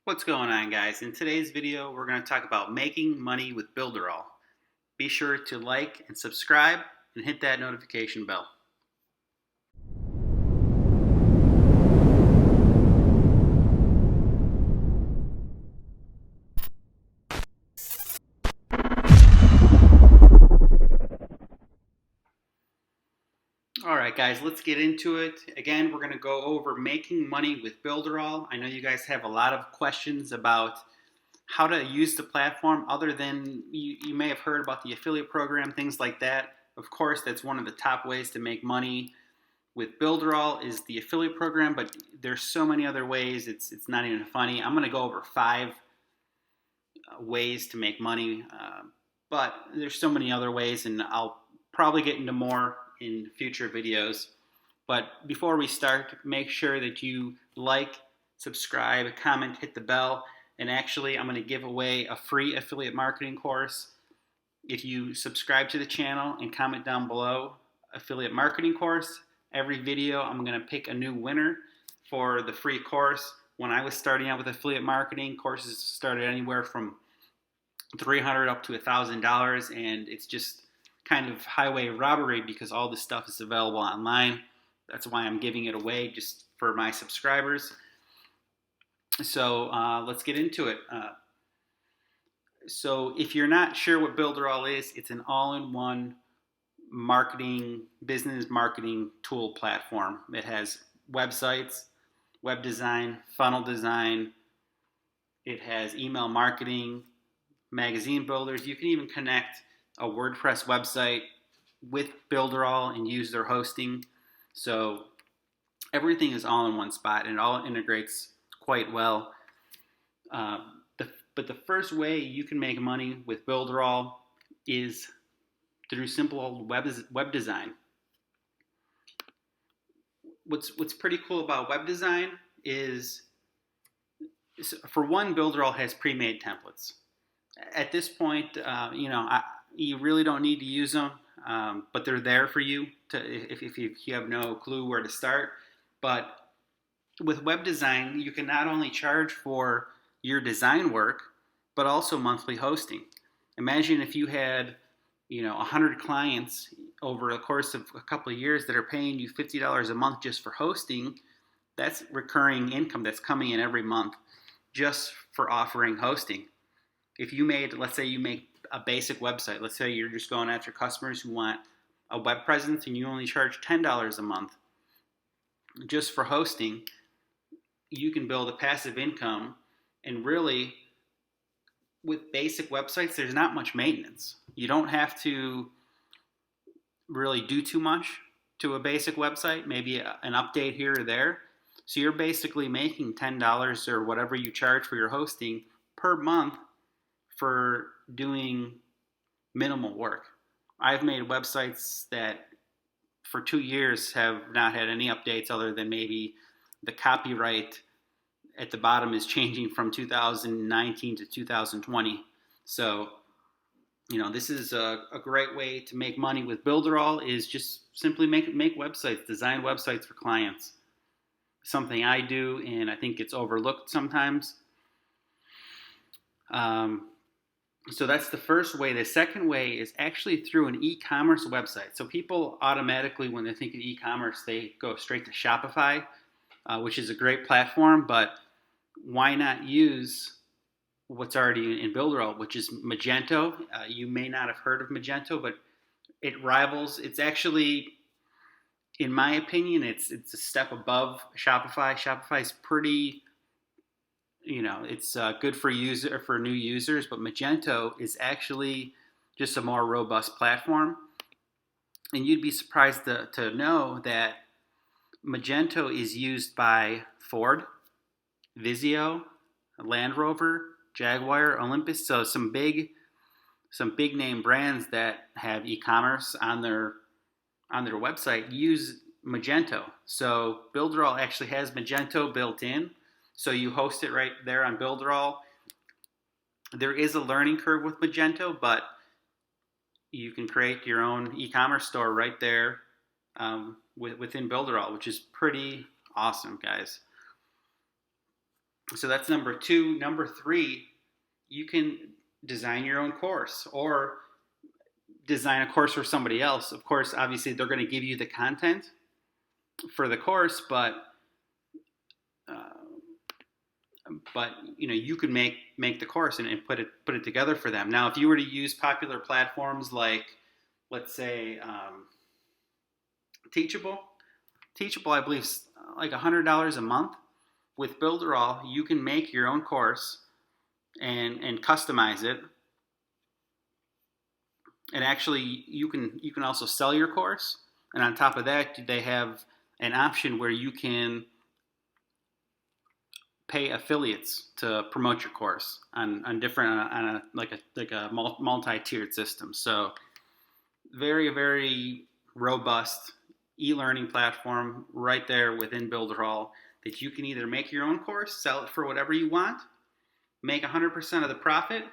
What's going on, guys? In today's video, we're going to talk about making money with Builderall. Be sure to like and subscribe and hit that notification bell. Alright guys, let's get into it. Again, we're going to go over making money with Builderall. I know you guys have a lot of questions about how to use the platform other than you may have heard about the affiliate program, things like that. Of course, that's one of the top ways to make money with Builderall is the affiliate program, but there's so many other ways, it's not even funny. I'm going to go over 5 ways to make money, but there's so many other ways, and I'll probably get into more in future videos. But before we start, make sure that you like, subscribe, comment, hit the bell, and actually I'm going to give away a free affiliate marketing course. If you subscribe to the channel and comment down below affiliate marketing course, every video I'm going to pick a new winner for the free course. When I was starting out with affiliate marketing, courses started anywhere from $300 up to $1,000, and it's just kind of highway robbery because all this stuff is available online. That's why I'm giving it away just for my subscribers. So let's get into it. So if you're not sure what Builderall is, it's an all-in-one business marketing tool platform. It has websites, web design, funnel design. It has email marketing, magazine builders. You can even connect a WordPress website with Builderall and use their hosting. So everything is all in one spot and it all integrates quite well. But the first way you can make money with Builderall is through simple web design. What's pretty cool about web design is, for one, Builderall has pre-made templates. At this point, you really don't need to use them, but they're there for you if you have no clue where to start. But with web design, you can not only charge for your design work, but also monthly hosting. Imagine if you had 100 clients over the course of a couple of years that are paying you $50 a month just for hosting. That's recurring income that's coming in every month just for offering hosting. If you made, let's say you make a basic website, let's say you're just going after customers who want a web presence and you only charge $10 a month just for hosting, you can build a passive income. And really, with basic websites, there's not much maintenance. You don't have to really do too much to a basic website, maybe an update here or there. So you're basically making $10 or whatever you charge for your hosting per month for doing minimal work. I've made websites that for 2 years have not had any updates other than maybe the copyright at the bottom is changing from 2019 to 2020. So, this is a great way to make money with Builderall, is just simply make websites, design websites for clients. Something I do, and I think it's overlooked sometimes. So that's the first way. The second way is actually through an e-commerce website. So people automatically, when they think of e-commerce, they go straight to Shopify, which is a great platform, but why not use what's already in Builderall, which is Magento. You may not have heard of Magento, but it rivals. It's actually, in my opinion, it's a step above Shopify. Shopify is pretty, it's good for new users, but Magento is actually just a more robust platform. And you'd be surprised to know that Magento is used by Ford, Vizio, Land Rover, Jaguar, Olympus. So some big name brands that have e-commerce on their website use Magento. So Builderall actually has Magento built in. So you host it right there on Builderall. There is a learning curve with Magento, but you can create your own e-commerce store right there within Builderall, which is pretty awesome, guys. So that's number two. Number three, you can design your own course or design a course for somebody else. Of course, obviously, they're going to give you the content for the course, uh, but you can make the course and put it together for them. Now, if you were to use popular platforms like, let's say, Teachable, I believe, like $100 a month. With Builderall, you can make your own course and customize it. And actually, you can also sell your course. And on top of that, they have an option where you can pay affiliates to promote your course on different on a like a multi-tiered system. So very, very robust e-learning platform right there within Builderall that you can either make your own course, sell it for whatever you want, make 100% of the profit,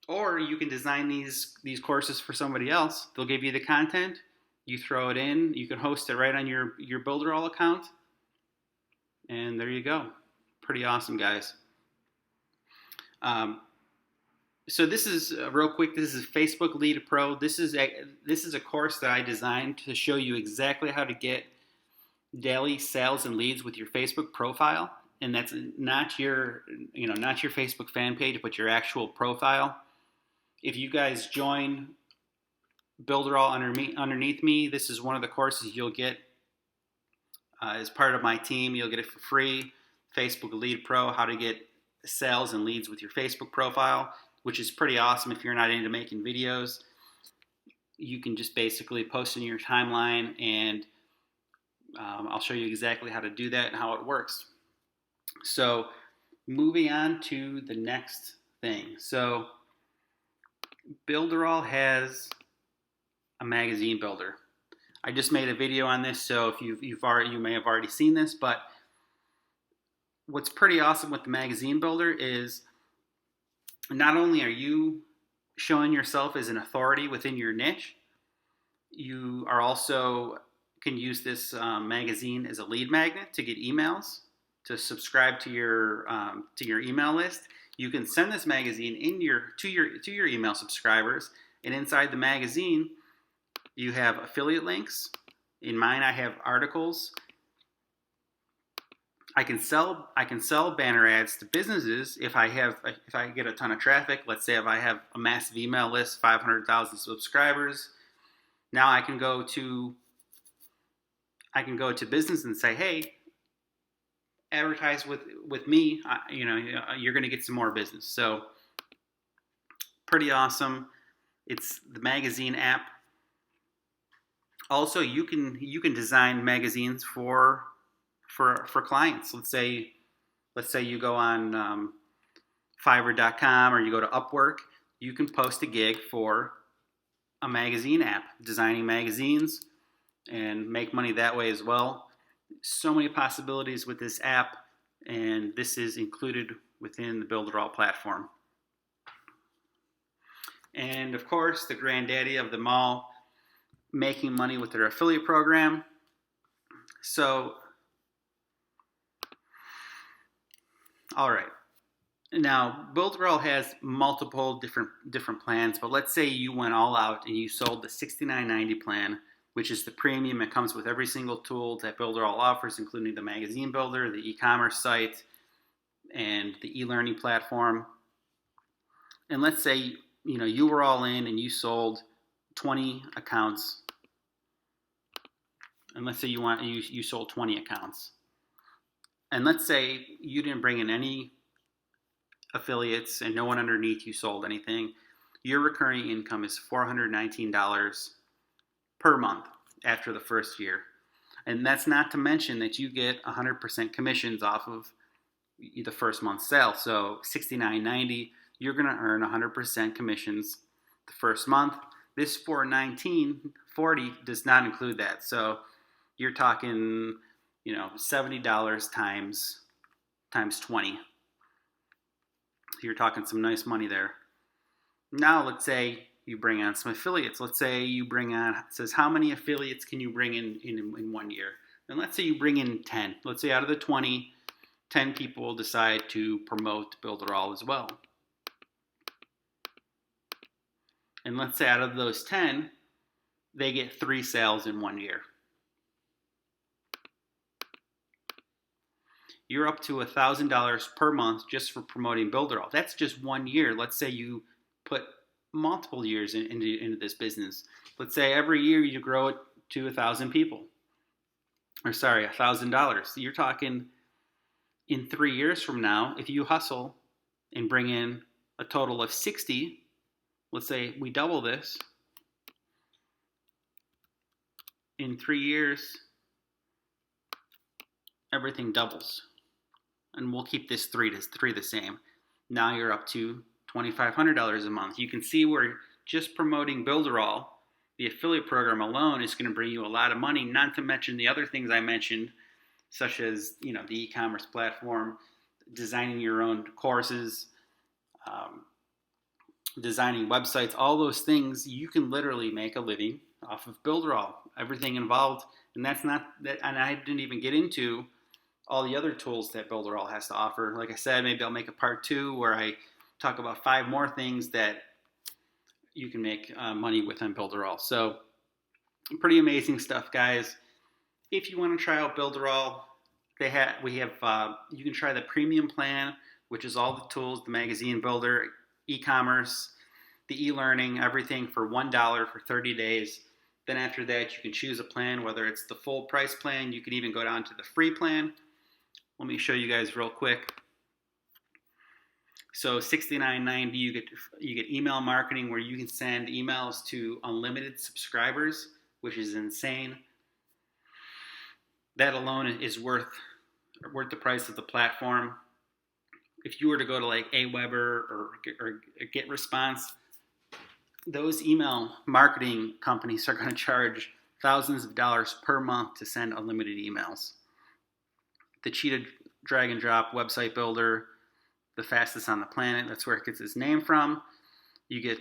or you can design these courses for somebody else. They'll give you the content, you throw it in, you can host it right on your Builderall account, and there you go. Pretty awesome, guys. So this is real quick. This is Facebook Lead Pro. This is a course that I designed to show you exactly how to get daily sales and leads with your Facebook profile, and that's not your Facebook fan page, but your actual profile. If you guys join Builderall underneath me, this is one of the courses you'll get as part of my team. You'll get it for free. Facebook Lead Pro, how to get sales and leads with your Facebook profile, which is pretty awesome if you're not into making videos. You can just basically post in your timeline, and I'll show you exactly how to do that and how it works. So moving on to the next thing. So Builderall has a magazine builder. I just made a video on this, so if you may have already seen this, but what's pretty awesome with the magazine builder is not only are you showing yourself as an authority within your niche, you are also can use this magazine as a lead magnet to get emails, to subscribe to your email list. You can send this magazine to your email subscribers, and inside the magazine, you have affiliate links. In mine, I have articles. I can sell banner ads to businesses if I get a ton of traffic. Let's say if I have a massive email list, 500,000 subscribers. Now I can go to business and say, hey, advertise with me. You're going to get some more business. So pretty awesome. It's the magazine app. Also, you can design magazines for clients. Let's say you go on Fiverr.com or you go to Upwork. You can post a gig for a magazine app, designing magazines, and make money that way as well. So many possibilities with this app, and this is included within the Builderall platform. And of course, the granddaddy of them all, making money with their affiliate program. So, all right. Now, Builderall has multiple different plans, but let's say you went all out and you sold the $69.90 plan, which is the premium. It comes with every single tool that Builderall offers, including the magazine builder, the e-commerce site, and the e-learning platform. And let's say you were all in and you sold 20 accounts. And let's say you sold 20 accounts. And let's say you didn't bring in any affiliates and no one underneath you sold anything. Your recurring income is $419 per month after the first year. And that's not to mention that you get 100% commissions off of the first month's sale. So $69.90, you're going to earn 100% commissions the first month. This $419.40 does not include that. So you're talking, $70 times 20. You're talking some nice money there. Now let's say you bring on some affiliates. Let's say you bring on, it says how many affiliates can you bring in 1 year? And let's say you bring in 10. Let's say out of the 20, 10 people decide to promote Builderall as well. And let's say out of those 10, they get 3 sales in 1 year. You're up to $1,000 per month just for promoting Builderall. That's just 1 year. Let's say you put multiple years into this business. Let's say every year you grow it to 1,000 people. Or sorry, $1,000. So you're talking in 3 years from now, if you hustle and bring in a total of 60, let's say we double this, in 3 years, everything doubles. And we'll keep this three the same. Now you're up to $2,500 a month. You can see where just promoting Builderall, the affiliate program alone, is going to bring you a lot of money, not to mention the other things I mentioned, such as the e-commerce platform, designing your own courses, designing websites, all those things. You can literally make a living off of Builderall, everything involved. And that's not that, and I didn't even get into all the other tools that Builderall has to offer. Like I said, maybe I'll make a part 2 where I talk about 5 more things that you can make money with on Builderall. So pretty amazing stuff, guys. If you want to try out Builderall, you can try the premium plan, which is all the tools, the magazine builder, e-commerce, the e-learning, everything for $1 for 30 days. Then after that, you can choose a plan, whether it's the full price plan. You can even go down to the free plan. Let me show you guys real quick. So $69.90, you get email marketing where you can send emails to unlimited subscribers, which is insane. That alone is worth the price of the platform. If you were to go to like Aweber or GetResponse, those email marketing companies are going to charge thousands of dollars per month to send unlimited emails. The Cheetah drag and drop website builder, the fastest on the planet, that's where it gets its name from. You get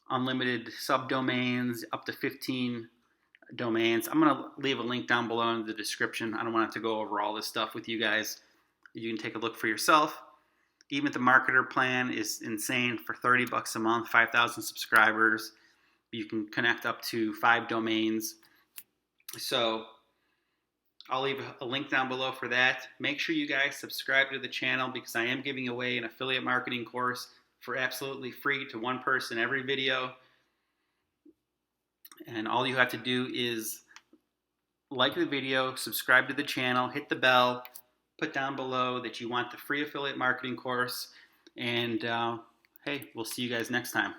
unlimited subdomains, up to 15 domains. I'm going to leave a link down below in the description. I don't want to go over all this stuff with you guys. You can take a look for yourself. Even the marketer plan is insane for $30 a month, 5,000 subscribers. You can connect up to 5 domains. So I'll leave a link down below for that. Make sure you guys subscribe to the channel because I am giving away an affiliate marketing course for absolutely free to one person every video. And all you have to do is like the video, subscribe to the channel, hit the bell, put down below that you want the free affiliate marketing course, and hey, we'll see you guys next time.